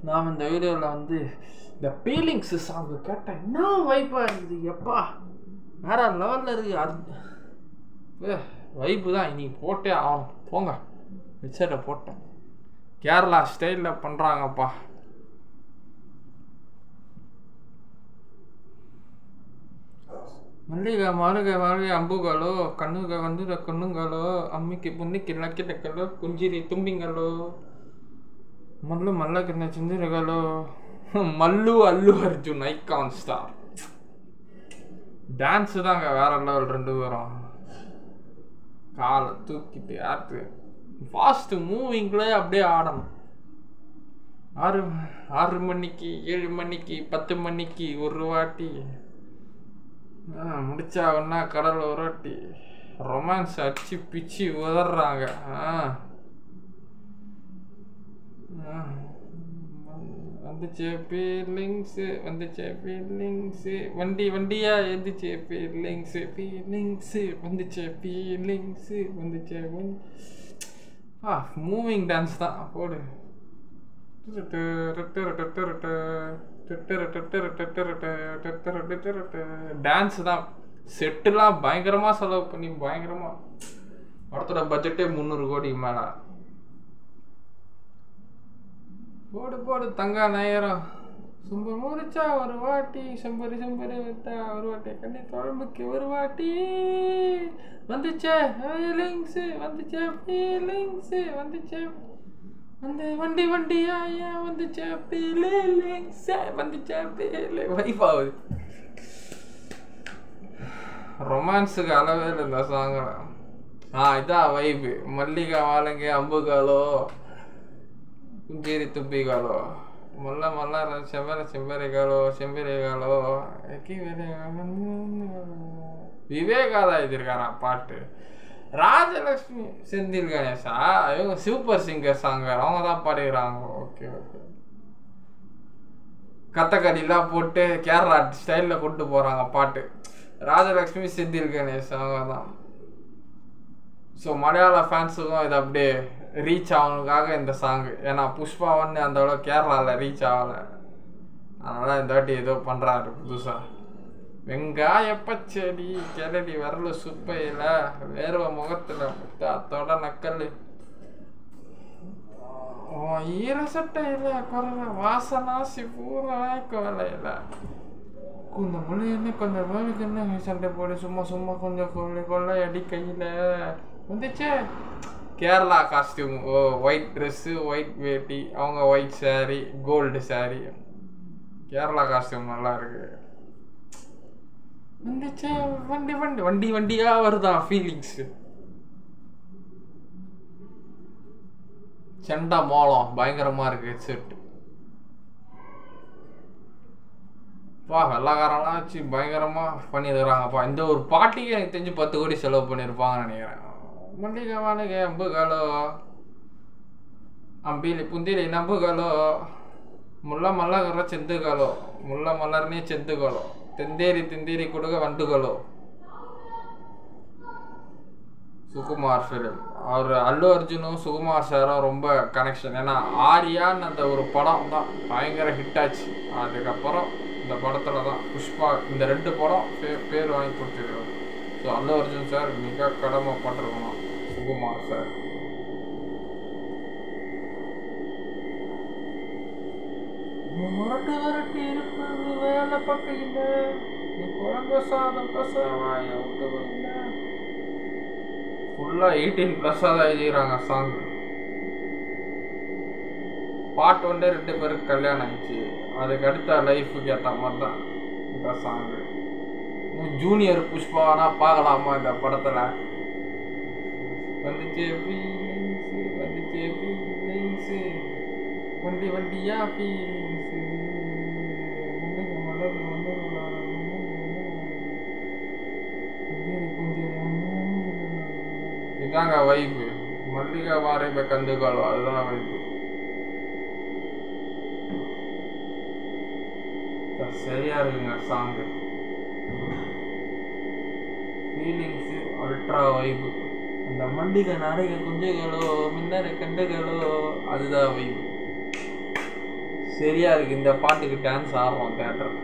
நாம் இந்த வீடியோவில் வந்து இந்த ஃபீலிங்ஸ் சாங்கு கேட்டேன். என்ன வைப்பாக இருக்குது எப்பா, வேற லெவலில் இருக்குது. அது வைப்பு தான் இன்னைக்கு போட்டே ஆகணும். போங்க, ஹெட்செட்டை போட்டேன். கேரளா ஸ்டைலில் பண்ணுறாங்கப்பா. மல்லிகை மாளிகை மாளிகை அம்புகளோ, கண்ணுக வந்து கண்ணுங்களோ, அம்மிக்கு புண்ணிக்கு லக்கிட்டக்கலோ, குஞ்சிரி தும்பிங்களோ, மல்லு மல்லக்கிண்ண சிந்திரிகளோ. மல்லு அல்லு அர்ஜுன் ஐகான் ஸ்டார். டான்ஸு தாங்க வேற லெவல். 2 பேரும் காலை தூக்கிட்டு ஆட்டு ஃபாஸ்ட் மூவிங்லே அப்படியே ஆடணும். 6 மணிக்கு 7 மணிக்கு 10 மணிக்கு ஒரு வாட்டி முடிச்சா ஒன்னா கடல் ஒரு வாட்டி ரொமான்ஸ் அடிச்சு பிச்சு உதறாங்க. வந்துச்சு ஃபீலிங்ஸு, வந்துச்சு ஃபீலிங்ஸு, வண்டி வண்டியா எந்திச்சு ஃபீலிங்ஸு, ஃபீலிங்ஸு வந்துச்சு, ஃபீலிங்ஸு வந்துச்சு. மூவிங் டான்ஸ் தான் போடு. டான்ஸ் தான். செட்டுலாம் பயங்கரமா செலவு பண்ணி பயங்கரமா. படத்தோட பட்ஜெட்டே 300 கோடிக்கு மேல. போடு போடு தங்கா நேரம். சும்ப முறிச்சா ஒரு வாட்டி, செம்பரி செம்பரி விட்டா ஒரு வாட்டி, கண்ணி குழம்புக்கு ஒரு வாட்டி வந்துச்சே ஃபீலிங்ஸு, வந்துச்சே ஃபீலிங்ஸு, வந்துச்சே வந்து வண்டி வண்டியா ஏன் வந்துச்சே ஃபீலிங்ஸு, வந்துச்சே ஃபீலிங். வைஃப் ஆகுது. ரொமான்ஸுக்கு அளவே இல்லை இந்த சாங்கில். இதான் வைப்பு. மல்லிகை மாளிகை அம்புகளோ, குஞ்சேரி துப்பிகளோ, முல்ல மல்ல செம்பரி செம்பரிகளோ, செம்பரிகளோ. விவேகாதா எழுதியிருக்காரா பாட்டு. ராஜலக்ஷ்மி செந்தில் கணேசா, இவங்க சூப்பர் சிங்கர் சாங்கர், அவங்க தான் பாடிக்கிறாங்க. Okay okay. கத்தக்கடிலாம் போட்டு கேரளா ஸ்டைலில் கொண்டு போகிறாங்க பாட்டு. ராஜலக்ஷ்மி செந்தில் கணேஷ் அவங்க தான். ஸோ மலையாள ஃபேன்ஸுக்கும் இது அப்படியே ரீச் ஆகணுக்காக இந்த சாங்கு. ஏன்னா புஷ்பா 1 அந்த அளவு கேரளாவில் ரீச் ஆகலை. அதனால் இந்த வாட்டி ஏதோ பண்ணுறாரு புதுசாக. வெங்காய பச்சடி கிளடி வரல சுப்பையில் வேர்வ முகத்தில் முத்தாத்தோட நக்கல் ஈர சட்டையில் குறைல வாசனாசி பூரா கொலையில் கொஞ்சம் மொழி என்ன கொஞ்சம் வேலைக்கு என்ன சண்டை போடு சும்மா சும்மா கொஞ்சம் கொள்ளை கொள்ளை அடி கையில் வந்துச்சே. Kerala costume, white dress, white வேட்டி, அவங்க white sari, gold sari. Kerala costume நல்லா இருக்கு. வந்துச்சே வண்டி வண்டி வண்டி வண்டியா வருதான் ஃபீலிங்ஸு. செண்டா மோளம் பயங்கரமா இருக்கு ஹெட்செட். வெள்ளக்காரெல்லாம் வச்சு பயங்கரமா பண்ணியிருக்கிறாங்கப்பா. இந்த ஒரு பாட்டிக்கு எனக்கு தெரிஞ்சு 10 கோடி செலவு பண்ணியிருப்பாங்கன்னு நினைக்கிறேன். மல்லிகை மாளிகை அம்புகளோ, அம்பிலி புந்திலி நம்புகளோ, முல்ல மல்லகர செந்துகளோ, முல்ல மலர்னே செந்துகளோ, தெந்தேரி திந்தேரி கொடுக வண்டுகளோ. சுகுமார் ஃபிலிம். அவர் அல்லு அர்ஜுனும் சுகுமார் சாரும் ரொம்ப கனெக்ஷன். ஏன்னா ஆரியான்னு அந்த ஒரு படம் தான் பயங்கர ஹிட் ஆச்சு. அதுக்கப்புறம் இந்த படத்தில் தான் புஷ்பா இந்த 2 படம் பேர் வாங்கி கொடுத்துருக்காரு. ஸோ அல்லு அர்ஜுன் சார் மிக கடமைப்பட்டிருக்கணும் சுகுமார் சார். முரட்டு வரட்டு இருப்பது வேலை பக்கையில், நீ குழந்தை சாதம் பிரசவாய விட்டு வரல. ஃபுல்லாக 18+ தான் எழுதிக்கிறாங்க சாங். பாட்டு 2 பேருக்கு கல்யாணம் ஆயிடுச்சு. அதுக்கு அடுத்த லைஃபுக்கு ஏற்ற மாதிரி தான் இந்த சாங்கு. ஜூனியர் புஷ்பானா பார்க்கலாமா இந்த படத்தில்? வந்துச்சே ஃபீலிங்ஸு, வந்துச்சே ஃபீலிங்ஸு, வண்டி வண்டியா ஃபீலிங்ஸு, மலர் இதாங்க வைப்பு. மல்லிகை மாறிப்ப கந்துக்காலோ அதுதான் வைப்பு. சரியா இருக்குங்க சாங்கு. ஃபீலிங்ஸு அல்ட்ரா வைப்பு. இந்த மல்லிகை நிறைய குஞ்சுகளோ மின்னற கண்டுகளோ அதுதான் வைப். சரியா இருக்கு. இந்த பாட்டுக்கு டான்ஸ் ஆடுறோம் தேட்டர்.